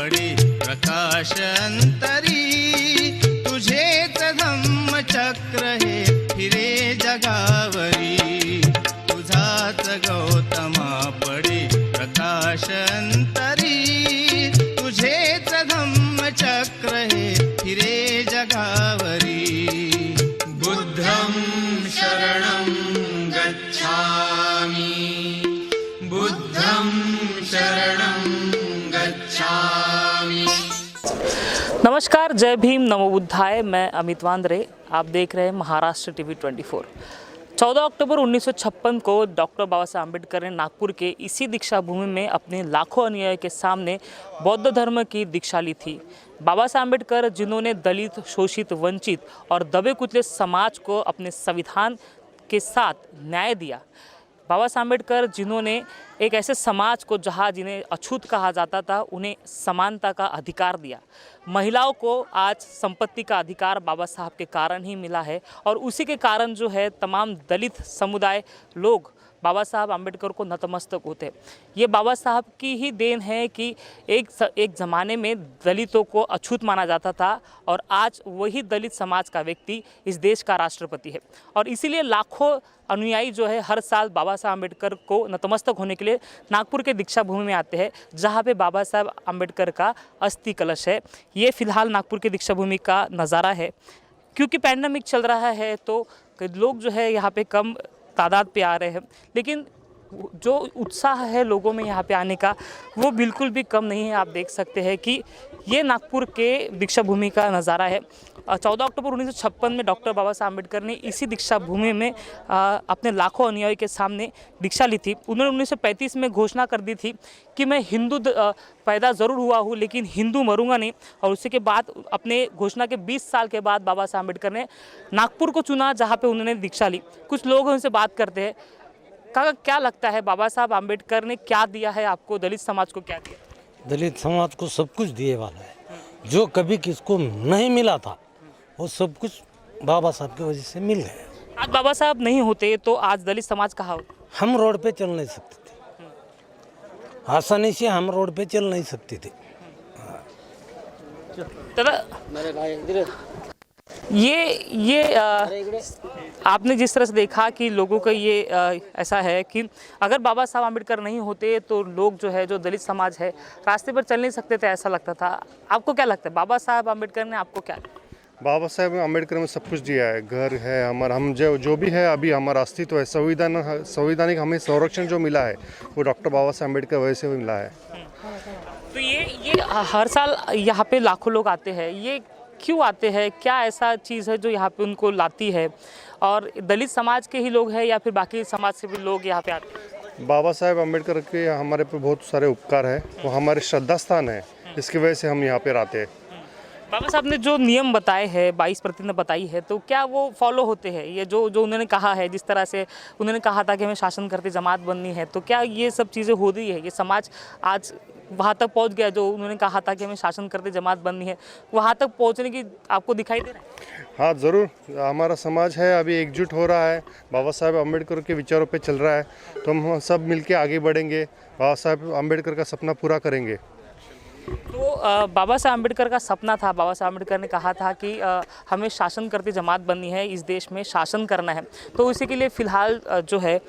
पडे प्रकाश अंतरी, तुझेच धम्मचक्र हे फिरे जगावरी, तुझाच गौतमा पडे प्रकाश अंतरी, तुझेच धम्मचक्र हे फिरे जगावरी। बुद्धं शरणं गच्छामि, बुद्धं शरणं गच्छामि। नमस्कार, जय भीम, नमो बुद्धाय। मैं अमित वांद्रे, आप देख रहे हैं महाराष्ट्र टीवी 24। 14 अक्टूबर 1956 को डॉक्टर बाबा साहब अम्बेडकर ने नागपुर के इसी दीक्षा भूमि में अपने लाखों अनुयायियों के सामने बौद्ध धर्म की दीक्षा ली थी। बाबा साहब अम्बेडकर, जिन्होंने दलित, शोषित, वंचित और दबे कुचले समाज को अपने संविधान के साथ न्याय दिया। बाबा साहब अम्बेडकर, जिन्होंने एक ऐसे समाज को जहाँ जिन्हें अछूत कहा जाता था, उन्हें समानता का अधिकार दिया। महिलाओं को आज संपत्ति का अधिकार बाबा साहब के कारण ही मिला है और उसी के कारण जो है तमाम दलित समुदाय लोग बाबा साहब अम्बेडकर को नतमस्तक होते हैं। ये बाबा साहब की ही देन है कि एक ज़माने में दलितों को अछूत माना जाता था और आज वही दलित समाज का व्यक्ति इस देश का राष्ट्रपति है। और इसीलिए लाखों अनुयायी जो है हर साल बाबा साहब अम्बेडकर को नतमस्तक होने के लिए नागपुर के दीक्षा भूमि में आते हैं, जहाँ पे बाबा साहब अम्बेडकर का अस्थि कलश है। ये फिलहाल नागपुर के दीक्षा भूमि का नज़ारा है। क्योंकि पैंडेमिक चल रहा है तो लोग जो है यहाँ पे कम तादाद पे आ रहे हैं, लेकिन जो उत्साह है लोगों में यहाँ पे आने का वो बिल्कुल भी कम नहीं है। आप देख सकते हैं कि ये नागपुर के दीक्षा भूमि का नज़ारा है। 14 अक्टूबर 1956 में डॉक्टर बाबा साहब अम्बेडकर ने इसी दीक्षा भूमि में अपने लाखों अनुयायी के सामने दीक्षा ली थी। उन्होंने 1935 में घोषणा कर दी थी कि मैं हिंदू पैदा ज़रूर हुआ हूँ लेकिन हिंदू मरूंगा नहीं। और उसी के बाद अपने घोषणा के 20 साल के बाद बाबा साहब अम्बेडकर ने नागपुर को चुना, जहाँ पे उन्होंने दीक्षा ली। कुछ लोग उनसे बात करते हैं। काका, क्या लगता है बाबा साहब अम्बेडकर ने क्या दिया है आपको, दलित समाज को क्या दिया? दलित समाज को सब कुछ दिए वाला है। जो कभी किसको नहीं मिला था वो सब कुछ बाबा साहब की वजह से मिल गया। आज बाबा साहब नहीं होते तो आज दलित समाज कहाँ होता? हम रोड पे चल नहीं सकते थे, आसानी से हम रोड पे चल नहीं सकते थे। ये आपने जिस तरह से देखा कि लोगों का ये ऐसा है कि अगर बाबा साहब अम्बेडकर नहीं होते तो लोग जो है, जो दलित समाज है, रास्ते पर चल नहीं सकते थे, ऐसा लगता था। आपको क्या लगता है बाबा साहब अम्बेडकर ने आपको क्या दिया? बाबा साहब अम्बेडकर में सब कुछ दिया है। घर है हमारा, हम जो भी है अभी हमारा अस्तित्व है, संविधानिक हमें संरक्षण जो मिला है वो डॉक्टर बाबा साहब अम्बेडकर वजह से मिला है। तो ये हर साल यहाँ पे लाखों लोग आते हैं, ये क्यों आते हैं? क्या ऐसा चीज़ है जो यहाँ पे उनको लाती है? और दलित समाज के ही लोग हैं या फिर बाकी समाज से भी लोग यहाँ पे आते हैं? बाबा साहब अम्बेडकर के हमारे पे बहुत सारे उपकार है, वो हमारे श्रद्धा स्थान है, इसकी वजह से हम यहाँ पे रहते हैं। बाबा साहब ने जो नियम बताए हैं, 22% ने बताई है, तो क्या वो फॉलो होते हैं? ये जो उन्होंने कहा है, जिस तरह से उन्होंने कहा था कि हमें शासन करते जमात बननी है, तो क्या ये सब चीज़ें हो रही है? ये समाज आज वहाँ तक पहुँच गया जो उन्होंने कहा था कि हमें शासन करते जमात बननी है, वहाँ तक पहुँचने की आपको दिखाई दे रहा है? हाँ ज़रूर, हमारा समाज है अभी एकजुट हो रहा है, बाबा साहब अम्बेडकर के विचारों पे चल रहा है, तो हम सब मिलके आगे बढ़ेंगे, बाबा साहब अम्बेडकर का सपना पूरा करेंगे। तो बाबा साहब अम्बेडकर का सपना था, बाबा साहब अम्बेडकर ने कहा था कि हमें शासन करती जमात बननी है, इस देश में शासन करना है। तो इसी के लिए फ़िलहाल जो है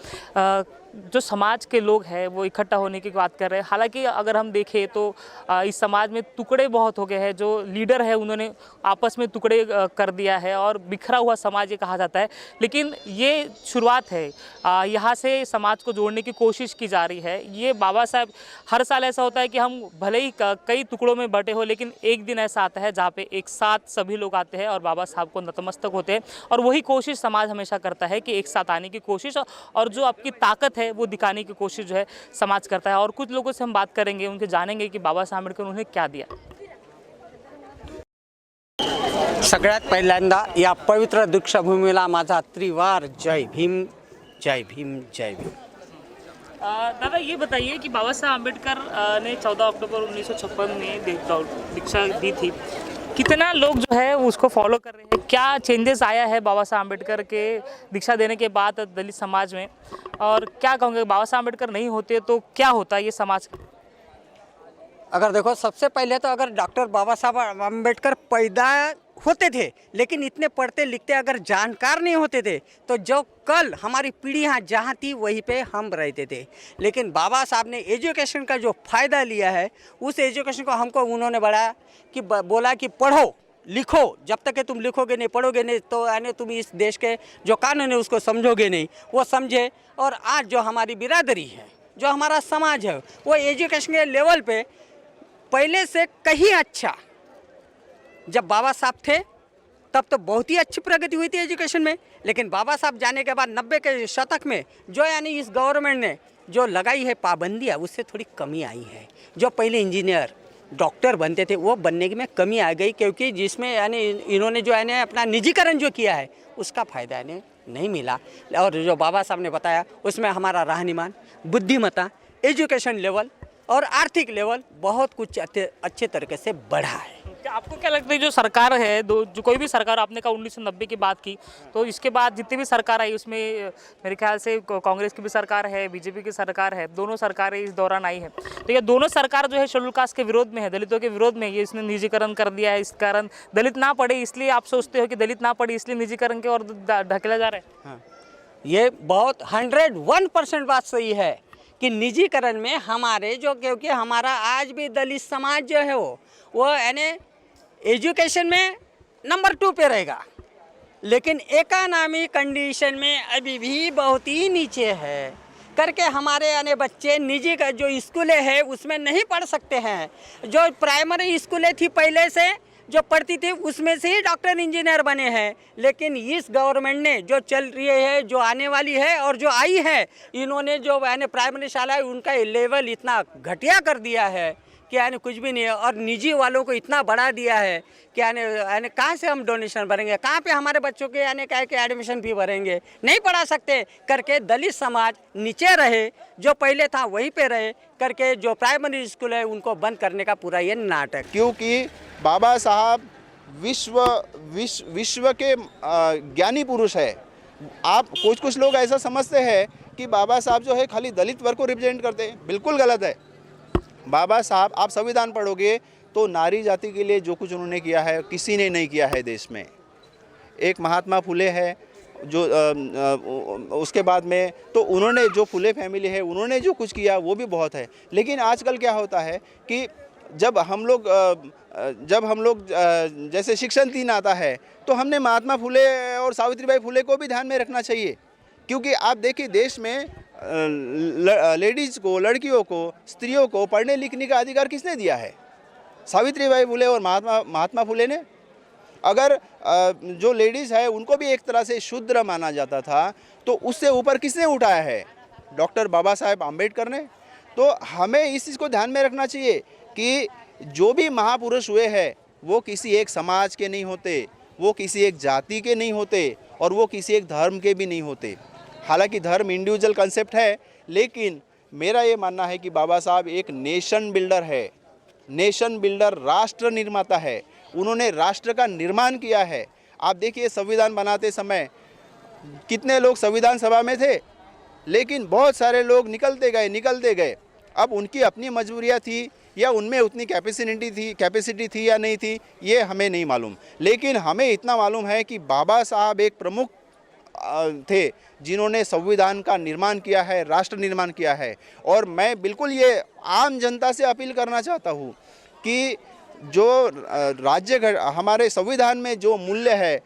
जो समाज के लोग हैं वो इकट्ठा होने की बात कर रहे हैं। हालांकि अगर हम देखें तो इस समाज में टुकड़े बहुत हो गए हैं। जो लीडर है उन्होंने आपस में टुकड़े कर दिया है और बिखरा हुआ समाज ये कहा जाता है, लेकिन ये शुरुआत है। यहाँ से समाज को जोड़ने की कोशिश की जा रही है। ये बाबा साहब, हर साल ऐसा होता है कि हम भले ही कई टुकड़ों में बटे हो, लेकिन एक दिन ऐसा आता है जहाँ पे एक साथ सभी लोग आते हैं और बाबा साहब को नतमस्तक होते हैं। और वही कोशिश समाज हमेशा करता है कि एक साथ आने की कोशिश, और जो आपकी ताकत है वो दिखाने की कोशिश जो है समाज करता है। और कुछ लोगों से हम बात करेंगे, उनके जानेंगे कि बाबा साहब अम्बेडकर उन्हें क्या दिया। सगळ्यात पहिल्यांदा या पवित्र दीक्षाभूमीला माझा त्रिवार जय भीम, जय भीम, जय भीम। दादा, ये बताइए कि बाबा साहब अम्बेडकर ने 14 अक्टूबर 1956 में दीक्षा दी थी। कितना लोग जो है उसको फॉलो कर रहे हैं? क्या चेंजेस आया है बाबा साहब अम्बेडकर के दीक्षा देने के बाद दलित समाज में? और क्या कहोगे, बाबा साहब अम्बेडकर नहीं होते तो क्या होता ये समाज? अगर देखो, सबसे पहले तो अगर डॉक्टर बाबा साहब अम्बेडकर पैदा होते थे, लेकिन इतने पढ़ते लिखते अगर जानकार नहीं होते थे, तो जो कल हमारी पीढ़ी यहाँ जहाँ थी वहीं पे हम रहते थे। लेकिन बाबा साहब ने एजुकेशन का जो फ़ायदा लिया है, उस एजुकेशन को हमको उन्होंने बढ़ाया कि बोला कि पढ़ो लिखो, जब तक कि तुम लिखोगे नहीं पढ़ोगे नहीं तो यानी तुम इस देश के जो कानून है उसको समझोगे नहीं। वो समझे, और आज जो हमारी बिरादरी है, जो हमारा समाज है, वो एजुकेशन के लेवल पे पहले से कहीं अच्छा, जब बाबा साहब थे तब तो बहुत ही अच्छी प्रगति हुई थी एजुकेशन में, लेकिन बाबा साहब जाने के बाद 90 के शतक में जो यानी इस गवर्नमेंट ने जो लगाई है पाबंदियाँ, उससे थोड़ी कमी आई है। जो पहले इंजीनियर डॉक्टर बनते थे वो बनने में कमी आ गई, क्योंकि जिसमें यानी इन्होंने जो है अपना निजीकरण जो किया है उसका फ़ायदा इन्हें नहीं मिला। और जो बाबा साहब ने बताया उसमें हमारा रहनुमान, बुद्धिमत्ता, एजुकेशन लेवल और आर्थिक लेवल बहुत कुछ अच्छे तरीके से बढ़ा है। क्या आपको क्या लगता है जो सरकार है, जो कोई भी सरकार, आपने कहा 1990 की बात की, तो इसके बाद जितनी भी सरकार आई उसमें मेरे ख्याल से कांग्रेस की भी सरकार है, बीजेपी की सरकार है, दोनों सरकारें इस दौरान आई हैं, तो ये दोनों सरकार जो है शेड्यूल कास्ट के विरोध में है, दलितों के विरोध में। ये इसने निजीकरण कर दिया है, इस कारण दलित ना पढ़े, इसलिए आप सोचते हो कि दलित ना पढ़े इसलिए निजीकरण के और ढकेला जा रहा है? हाँ, ये बहुत 101% बात सही है कि निजीकरण में हमारे जो, क्योंकि हमारा आज भी दलित समाज जो है वो यानी एजुकेशन में नंबर 2 पे रहेगा, लेकिन इकोनॉमी कंडीशन में अभी भी बहुत ही नीचे है करके हमारे यानी बच्चे निजी का जो स्कूलें हैं उसमें नहीं पढ़ सकते हैं। जो प्राइमरी स्कूलें थी पहले से जो पढ़ती थी उसमें से ही डॉक्टर इंजीनियर बने हैं, लेकिन इस गवर्नमेंट ने जो चल रही है, जो आने वाली है और जो आई है, इन्होंने जो यानी प्राइमरी शाला है उनका लेवल इतना घटिया कर दिया है कि यानी कुछ भी नहीं है, और निजी वालों को इतना बढ़ा दिया है कि यानी कहाँ से हम डोनेशन भरेंगे, कहाँ पे हमारे बच्चों के यानी क्या कि एडमिशन फी भरेंगे, नहीं पढ़ा सकते करके दलित समाज नीचे रहे, जो पहले था वहीं पे रहे करके जो प्राइमरी स्कूल है उनको बंद करने का पूरा ये नाटक। क्योंकि बाबा साहब विश्व के ज्ञानी पुरुष है। आप कुछ लोग ऐसा समझते हैं कि बाबा साहब जो है खाली दलित वर्ग को रिप्रेजेंट करते हैं, बिल्कुल गलत है। बाबा साहब, आप संविधान पढ़ोगे तो नारी जाति के लिए जो कुछ उन्होंने किया है किसी ने नहीं किया है देश में। एक महात्मा फुले है जो उसके बाद में तो उन्होंने जो फुले फैमिली है उन्होंने जो कुछ किया वो भी बहुत है। लेकिन आजकल क्या होता है कि जब हम लोग जैसे शिक्षण 3 आता है तो हमने महात्मा फुले और सावित्रीबाई फुले को भी ध्यान में रखना चाहिए, क्योंकि आप देखिए देश में लेडीज़ को, लड़कियों को, स्त्रियों को पढ़ने लिखने का अधिकार किसने दिया है? सावित्रीबाई फुले और महात्मा फुले ने। अगर जो लेडीज़ है उनको भी एक तरह से शूद्र माना जाता था तो उससे ऊपर किसने उठाया है? डॉक्टर बाबा साहेब आम्बेडकर ने। तो हमें इस चीज़ को ध्यान में रखना चाहिए कि जो भी महापुरुष हुए हैं वो किसी एक समाज के नहीं होते, वो किसी एक जाति के नहीं होते और वो किसी एक धर्म के भी नहीं होते। हालांकि धर्म इंडिविजुअल कंसेप्ट है, लेकिन मेरा ये मानना है कि बाबा साहब एक नेशन बिल्डर है, नेशन बिल्डर, राष्ट्र निर्माता है। उन्होंने राष्ट्र का निर्माण किया है। आप देखिए संविधान बनाते समय कितने लोग संविधान सभा में थे, लेकिन बहुत सारे लोग निकलते गए। अब उनकी अपनी मजबूरियाँ थी या उनमें उतनी कैपेसिटी थी या नहीं थी, ये हमें नहीं मालूम। लेकिन हमें इतना मालूम है कि बाबा साहब एक प्रमुख थे जिन्होंने संविधान का निर्माण किया है, राष्ट्र निर्माण किया है। और मैं बिल्कुल ये आम जनता से अपील करना चाहता हूँ कि जो हमारे संविधान में जो मूल्य है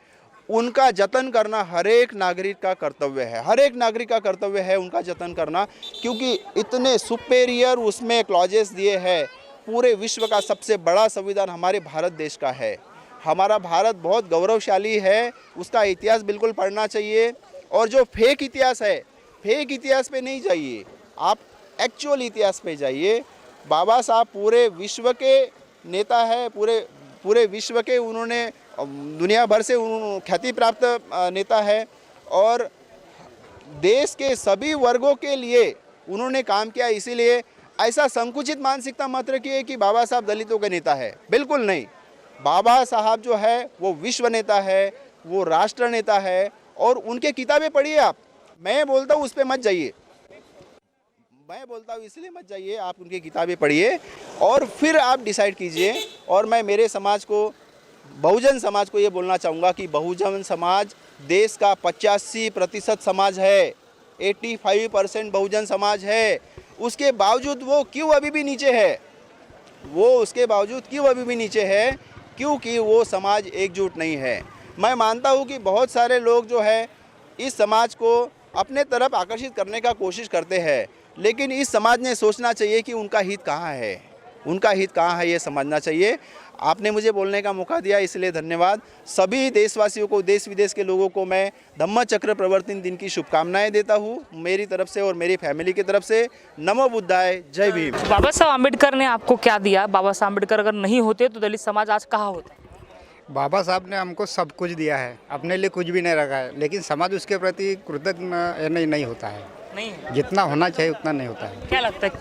उनका जतन करना हर एक नागरिक का कर्तव्य है। हर एक नागरिक का कर्तव्य है उनका जतन करना, क्योंकि इतने सुपेरियर उसमें क्लॉजेस दिए हैं। पूरे विश्व का सबसे बड़ा संविधान हमारे भारत देश का है। हमारा भारत बहुत गौरवशाली है, उसका इतिहास बिल्कुल पढ़ना चाहिए। और जो फेक इतिहास है, फेक इतिहास पे नहीं जाइए, आप एक्चुअल इतिहास पे जाइए। बाबा साहब पूरे विश्व के नेता है, पूरे विश्व के उन्होंने दुनिया भर से ख्याति प्राप्त नेता है और देश के सभी वर्गों के लिए उन्होंने काम किया। इसीलिए ऐसा संकुचित मानसिकता मत रखिए कि बाबा साहब दलितों के नेता है, बिल्कुल नहीं। बाबा साहब जो है वो विश्व नेता है, वो राष्ट्र नेता है। और उनके किताबें पढ़िए आप, मैं बोलता हूँ उस पर मत जाइए। मैं बोलता हूँ इसलिए मत जाइए, आप उनकी किताबें पढ़िए और फिर आप डिसाइड कीजिए। और मैं मेरे समाज को, बहुजन समाज को ये बोलना चाहूँगा कि बहुजन समाज देश का 85% समाज है, 85% बहुजन समाज है। उसके बावजूद वो क्यों अभी भी नीचे है, वो उसके बावजूद क्यों अभी भी नीचे है? क्योंकि वो समाज एकजुट नहीं है। मैं मानता हूँ कि बहुत सारे लोग जो है इस समाज को अपने तरफ आकर्षित करने का कोशिश करते हैं, लेकिन इस समाज ने सोचना चाहिए कि उनका हित कहाँ है, उनका हित कहाँ है, ये समझना चाहिए। आपने मुझे बोलने का मौका दिया, इसलिए धन्यवाद। सभी देशवासियों को, देश विदेश के लोगों को मैं धम्म चक्र प्रवर्तन दिन की शुभकामनाएं देता हूँ मेरी तरफ से और मेरी फैमिली की तरफ से। नमो बुद्धाय, जय भीम। बाबा साहब आम्बेडकर ने आपको क्या दिया? बाबा साहब आम्बेडकर अगर नहीं होते तो दलित समाज आज कहाँ होता? बाबा साहब ने हमको सब कुछ दिया है, अपने लिए कुछ भी नहीं रखा है, लेकिन समाज उसके प्रति कृतज्ञ नहीं होता है। नहीं है। जितना होना चाहिए उतना नहीं होता है। क्या लगता है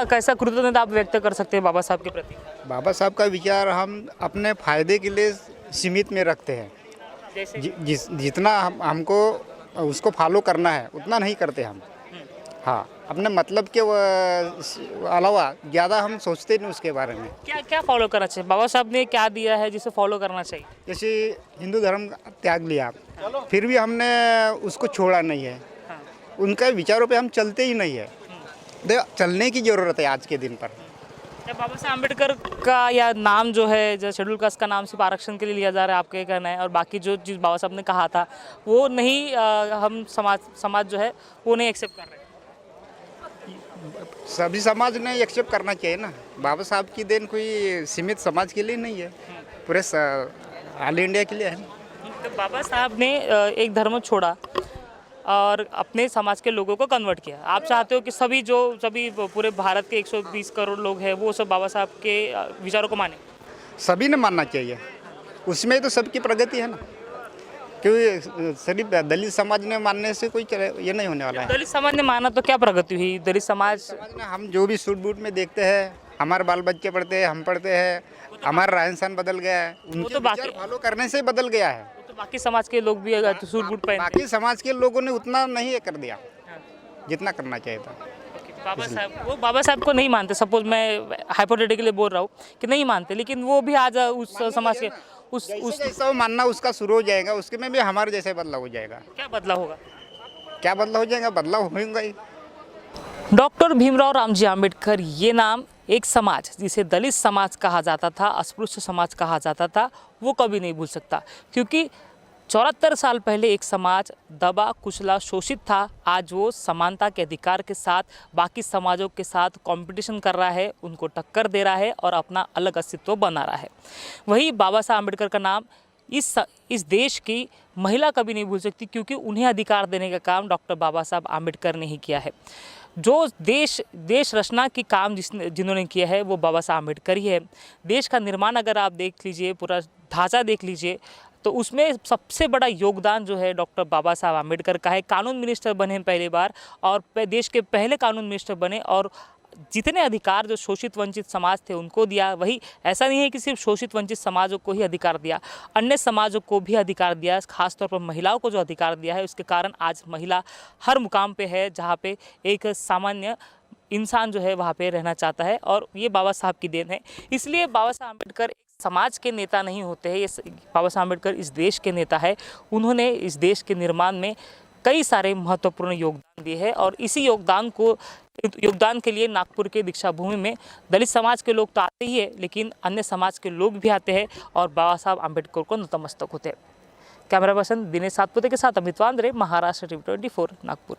कैसा कृतज्ञता आप व्यक्त कर सकते हैं बाबा साहब के प्रति? बाबा साहब का विचार हम अपने फायदे के लिए सीमित में रखते हैं। जैसे जितना हमको उसको फॉलो करना है उतना नहीं करते हम। हाँ, अपने मतलब के अलावा ज़्यादा हम सोचते नहीं उसके बारे में। क्या फॉलो करना चाहिए? बाबा साहब ने क्या दिया है जिसे फॉलो करना चाहिए? जैसे हिंदू धर्म त्याग लिया, फिर भी हमने उसको छोड़ा नहीं है। उनके विचारों पे हम चलते ही नहीं है। देखो, चलने की ज़रूरत है आज के दिन पर। जब बाबा साहब आम्बेडकर का या नाम जो है, जो शेड्यूल कास्ट का नाम सिर्फ आरक्षण के लिए लिया जा रहा है, आपका कहना है, और बाकी जो चीज़ बाबा साहब ने कहा था वो नहीं, हम समाज जो है वो नहीं एक्सेप्ट कर रहे? सभी समाज ने एक्सेप्ट करना चाहिए ना। बाबा साहब की देन कोई सीमित समाज के लिए नहीं है, पूरे ऑल इंडिया के लिए है। तो बाबा साहब ने एक धर्म छोड़ा और अपने समाज के लोगों को कन्वर्ट किया। आप चाहते हो कि सभी पूरे भारत के 120 करोड़ लोग हैं वो सब बाबा साहब के विचारों को माने? सभी ने मानना चाहिए, उसमें तो सबकी प्रगति है ना। क्योंकि सभी दलित समाज ने मानने से कोई ये नहीं होने वाला है। दलित समाज ने माना तो क्या प्रगति हुई? दलित समाज ने, हम जो भी सूट बूट में देखते हैं, हमारे बाल बच्चे पढ़ते हैं, हम पढ़ते हैं, हमारा रहन सहन बदल गया है। उनके तो बाकी फॉलो करने से बदल गया है। तो बाकी समाज के लोग भी सूट बूट पहनते हैं। बाकी समाज के लोगों ने उतना नहीं कर दिया जितना करना चाहिए था। बाबा साहब को नहीं मानते, सपोज मैं हाइपोथेटिकली बोल रहा हूँ कि नहीं मानते, लेकिन वो भी आज उस समाज के उस जैसा वो मानना उसका शुरू हो जाएगा, उसके में भी हमारे जैसे बदलाव हो जाएगा। क्या बदलाव होगा? क्या बदलाव हो जाएगा? बदलाव होगा ही। डॉक्टर भीमराव रामजी आम्बेडकर, ये नाम एक समाज जिसे दलित समाज कहा जाता था, अस्पृश्य समाज कहा जाता था, वो कभी नहीं भूल सकता। क्योंकि 74 साल पहले एक समाज दबा कुचला शोषित था, आज वो समानता के अधिकार के साथ बाकी समाजों के साथ कंपटीशन कर रहा है, उनको टक्कर दे रहा है और अपना अलग अस्तित्व बना रहा है। वही बाबा साहब आम्बेडकर का नाम इस देश की महिला कभी नहीं भूल सकती, क्योंकि उन्हें अधिकार देने का काम डॉक्टर बाबा साहब आम्बेडकर ने ही किया है। जो देश रचना की काम जिन्होंने किया है वो बाबा साहब आम्बेडकर ही है। देश का निर्माण अगर आप देख लीजिए, पूरा ढांचा देख लीजिए, तो उसमें सबसे बड़ा योगदान जो है डॉक्टर बाबा साहब आम्बेडकर का है। कानून मिनिस्टर बने पहली बार और देश के पहले कानून मिनिस्टर बने, और जितने अधिकार जो शोषित वंचित समाज थे उनको दिया। वही ऐसा नहीं है कि सिर्फ शोषित वंचित समाजों को ही अधिकार दिया, अन्य समाजों को भी अधिकार दिया। खासतौर पर महिलाओं को जो अधिकार दिया है, उसके कारण आज महिला हर मुकाम पे है जहाँ पे एक सामान्य इंसान जो है वहाँ पे रहना चाहता है, और ये बाबा साहब की देन है। इसलिए बाबा साहब आम्बेडकर समाज के नेता नहीं होते हैं, ये बाबा साहब आम्बेडकर इस देश के नेता है। उन्होंने इस देश के निर्माण में कई सारे महत्वपूर्ण योगदान दिए हैं, और इसी योगदान के लिए नागपुर के दीक्षा भूमि में दलित समाज के लोग तो आते ही है, लेकिन अन्य समाज के लोग भी आते हैं और बाबा साहब आम्बेडकर को नतमस्तक होते हैं। कैमरा पर्सन दिनेश सातपुते के साथ अमित वांद्रे, महाराष्ट्र टीवी 24, नागपुर।